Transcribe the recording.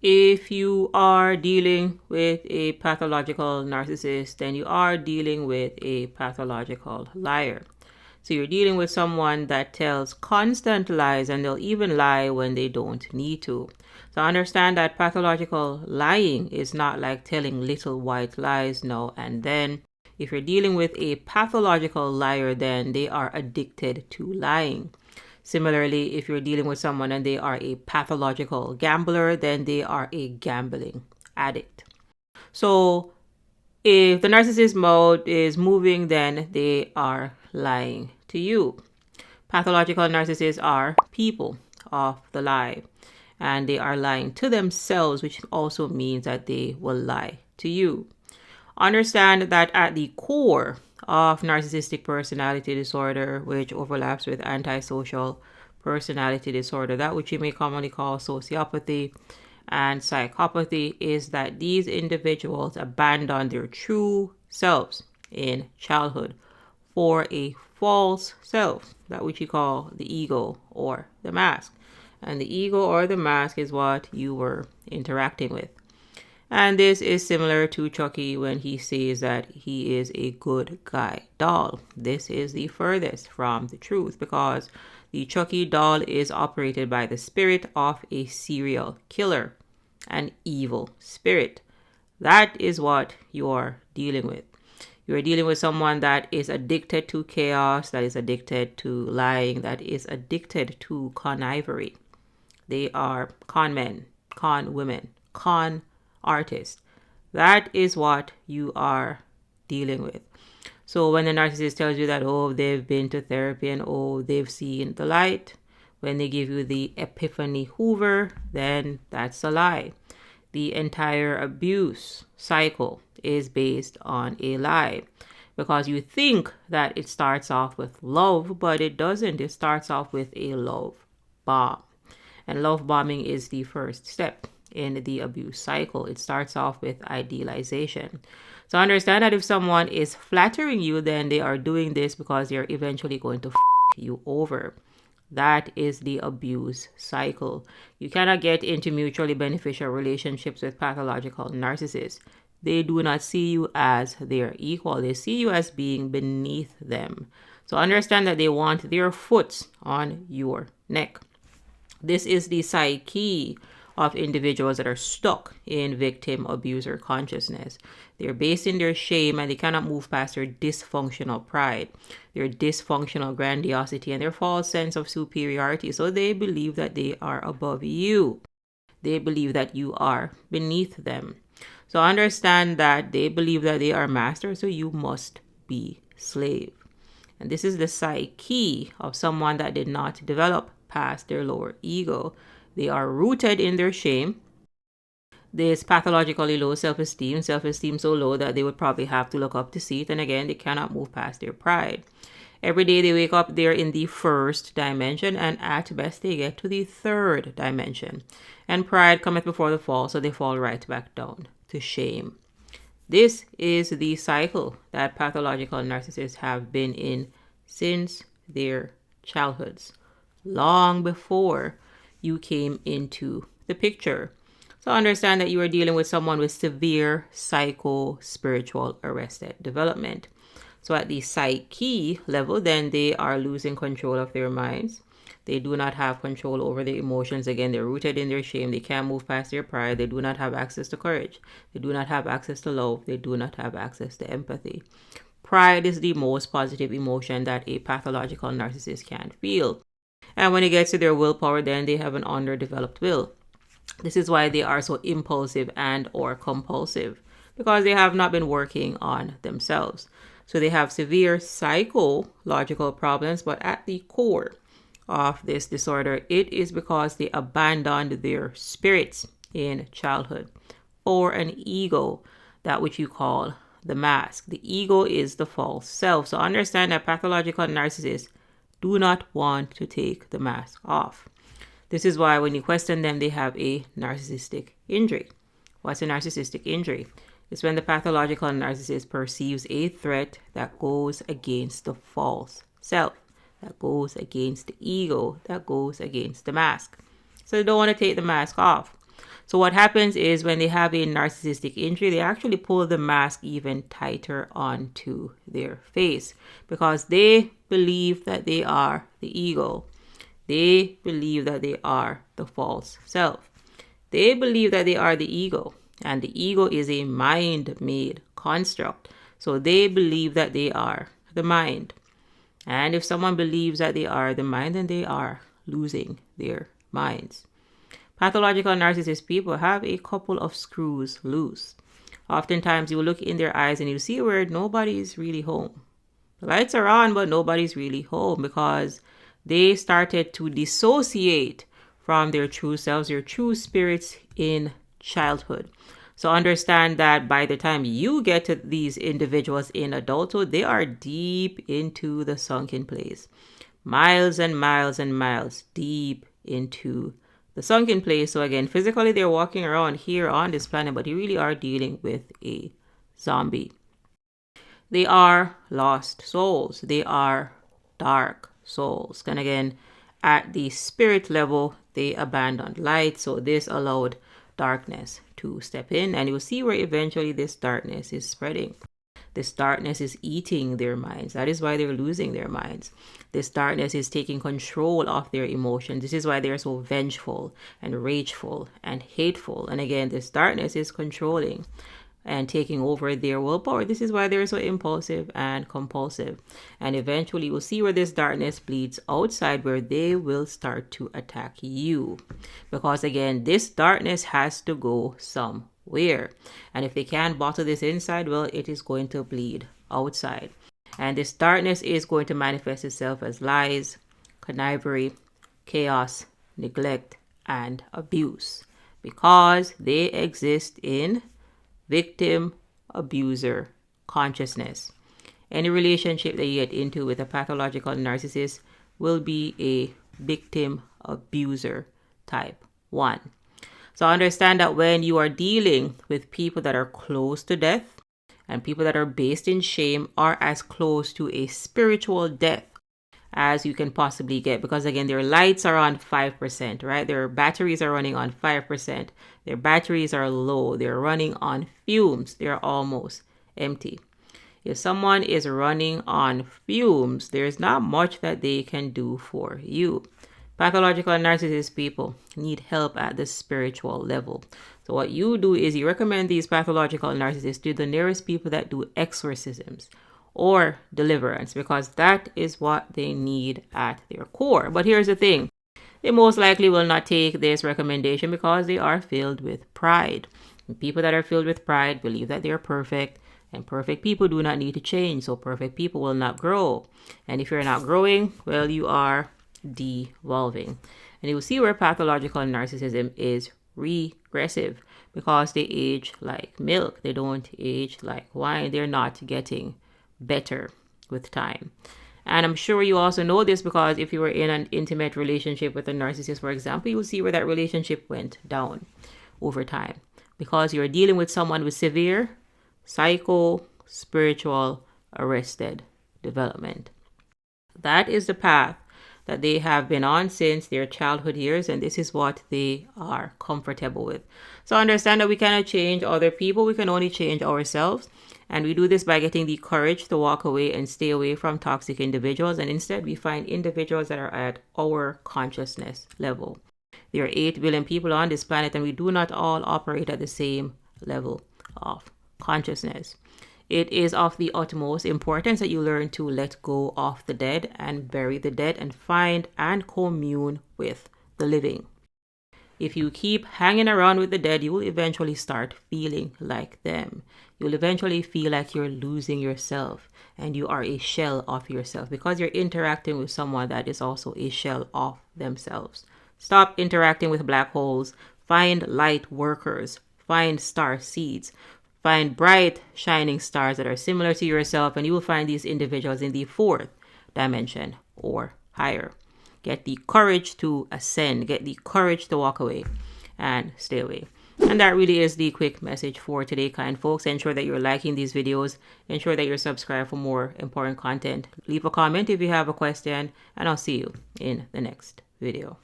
If you are dealing with a pathological narcissist, then you are dealing with a pathological liar. So you're dealing with someone that tells constant lies, and they'll even lie when they don't need to. So understand that pathological lying is not like telling little white lies now and then. If you're dealing with a pathological liar, then they are addicted to lying. Similarly, if you're dealing with someone and they are a pathological gambler, then they are a gambling addict. So if the narcissist mode is moving, then they are lying to you. Pathological narcissists are people of the lie, and they are lying to themselves, which also means that they will lie to you. Understand that at the core of narcissistic personality disorder, which overlaps with antisocial personality disorder, that which you may commonly call sociopathy and psychopathy, is that these individuals abandon their true selves in childhood for a false self, that which you call the ego or the mask. And the ego or the mask is what you were interacting with. And this is similar to Chucky when he says that he is a good guy doll. This is the furthest from the truth, because the Chucky doll is operated by the spirit of a serial killer, an evil spirit. That is what you are dealing with. You are dealing with someone that is addicted to chaos, that is addicted to lying, that is addicted to connivery. They are con men, con women, con artists. That is what you are dealing with. So when the narcissist tells you that, oh, they've been to therapy and oh, they've seen the light, when they give you the epiphany Hoover, then that's a lie. The entire abuse cycle is based on a lie, because you think that it starts off with love, but it doesn't. It starts off with a love bomb. And love bombing is the first step in the abuse cycle. It starts off with idealization. So understand that if someone is flattering you, then they are doing this because they're eventually going to you over. That is the abuse cycle. You cannot get into mutually beneficial relationships with pathological narcissists. They do not see you as their equal. They see you as being beneath them. So understand that they want their foot on your neck. This is the psyche of individuals that are stuck in victim abuser consciousness. They're based in their shame, and they cannot move past their dysfunctional pride, their dysfunctional grandiosity, and their false sense of superiority. So they believe that they are above you. They believe that you are beneath them. So understand that they believe that they are master, so you must be slave. And this is the psyche of someone that did not develop past their lower ego. They are rooted in their shame. There's pathologically low self-esteem so low that they would probably have to look up to see it. And again, they cannot move past their pride. Every day they wake up, they're in the first dimension, and at best they get to the third dimension. And pride cometh before the fall, so they fall right back down to shame. This is the cycle that pathological narcissists have been in since their childhoods, long before you came into the picture. So understand that you are dealing with someone with severe psycho-spiritual arrested development. So at the psyche level, then they are losing control of their minds. They do not have control over their emotions. Again, they're rooted in their shame. They can't move past their pride. They do not have access to courage. They do not have access to love. They do not have access to empathy. Pride is the most positive emotion that a pathological narcissist can feel. And when it gets to their willpower, then they have an underdeveloped will. This is why they are so impulsive and or compulsive, because they have not been working on themselves. So they have severe psychological problems, but at the core of this disorder, it is because they abandoned their spirits in childhood for an ego, that which you call the mask. The ego is the false self. So understand that pathological narcissists do not want to take the mask off. This is why when you question them, they have a narcissistic injury. What's a narcissistic injury? It's when the pathological narcissist perceives a threat that goes against the false self, that goes against the ego, that goes against the mask. So they don't want to take the mask off. So what happens is when they have a narcissistic injury, they actually pull the mask even tighter onto their face because they believe that they are the ego. They believe that they are the false self. They believe that they are the ego, and the ego is a mind-made construct. So they believe that they are the mind. And if someone believes that they are the mind, then they are losing their minds. Pathological narcissist people have a couple of screws loose. Oftentimes you will look in their eyes and you see where nobody's really home. The lights are on, but nobody's really home because they started to dissociate from their true selves, their true spirits in childhood. So understand that by the time you get to these individuals in adulthood, they are deep into the sunken place. Miles and miles and miles deep into the sunken place. So again, physically they're walking around here on this planet, but you really are dealing with a zombie. They are lost souls. They are dark souls. And again, at the spirit level, they abandoned light. So this allowed darkness to step in, and you'll see where eventually this darkness is spreading. This darkness is eating their minds. That is why they're losing their minds. This darkness is taking control of their emotions. This is why they're so vengeful and rageful and hateful. And again, this darkness is controlling and taking over their willpower. This is why they're so impulsive and compulsive. And eventually we'll see where this darkness bleeds outside, where they will start to attack you. Because again, this darkness has to go somewhere. And if they can't bottle this inside, well, it is going to bleed outside. And this darkness is going to manifest itself as lies, connivery, chaos, neglect, and abuse. Because they exist in victim abuser consciousness. Any relationship that you get into with a pathological narcissist will be a victim abuser type 1. So understand that when you are dealing with people that are close to death and people that are based in shame, are as close to a spiritual death as you can possibly get, because again, their lights are on 5%, right? Their batteries are running on 5%. Their batteries are low. They're running on fumes. They're almost empty. If someone is running on fumes, there's not much that they can do for you. Pathological narcissist people need help at the spiritual level. So what you do is you recommend these pathological narcissists to the nearest people that do exorcisms or deliverance, because that is what they need at their core. But here's the thing. They most likely will not take this recommendation because they are filled with pride. And people that are filled with pride believe that they're perfect, and perfect people do not need to change. So perfect people will not grow. And if you're not growing, well, you are devolving. And you will see where pathological narcissism is regressive, because they age like milk. They don't age like wine. They're not getting better with time. And I'm sure you also know this because if you were in an intimate relationship with a narcissist, for example, you will see where that relationship went down over time, because you're dealing with someone with severe psycho, spiritual, arrested development. That is the path that they have been on since their childhood years, and this is what they are comfortable with. So understand that we cannot change other people. We can only change ourselves. And we do this by getting the courage to walk away and stay away from toxic individuals. And instead, we find individuals that are at our consciousness level. There are 8 billion people on this planet, and we do not all operate at the same level of consciousness. It is of the utmost importance that you learn to let go of the dead and bury the dead and find and commune with the living. If you keep hanging around with the dead, you will eventually start feeling like them. You'll eventually feel like you're losing yourself and you are a shell of yourself, because you're interacting with someone that is also a shell of themselves. Stop interacting with black holes. Find light workers. Find star seeds. Find bright, shining stars that are similar to yourself, and you will find these individuals in the 4th dimension or higher. Get the courage to ascend. Get the courage to walk away and stay away. And that really is the quick message for today, kind folks. Ensure that you're liking these videos. Ensure that you're subscribed for more important content. Leave a comment if you have a question, and I'll see you in the next video.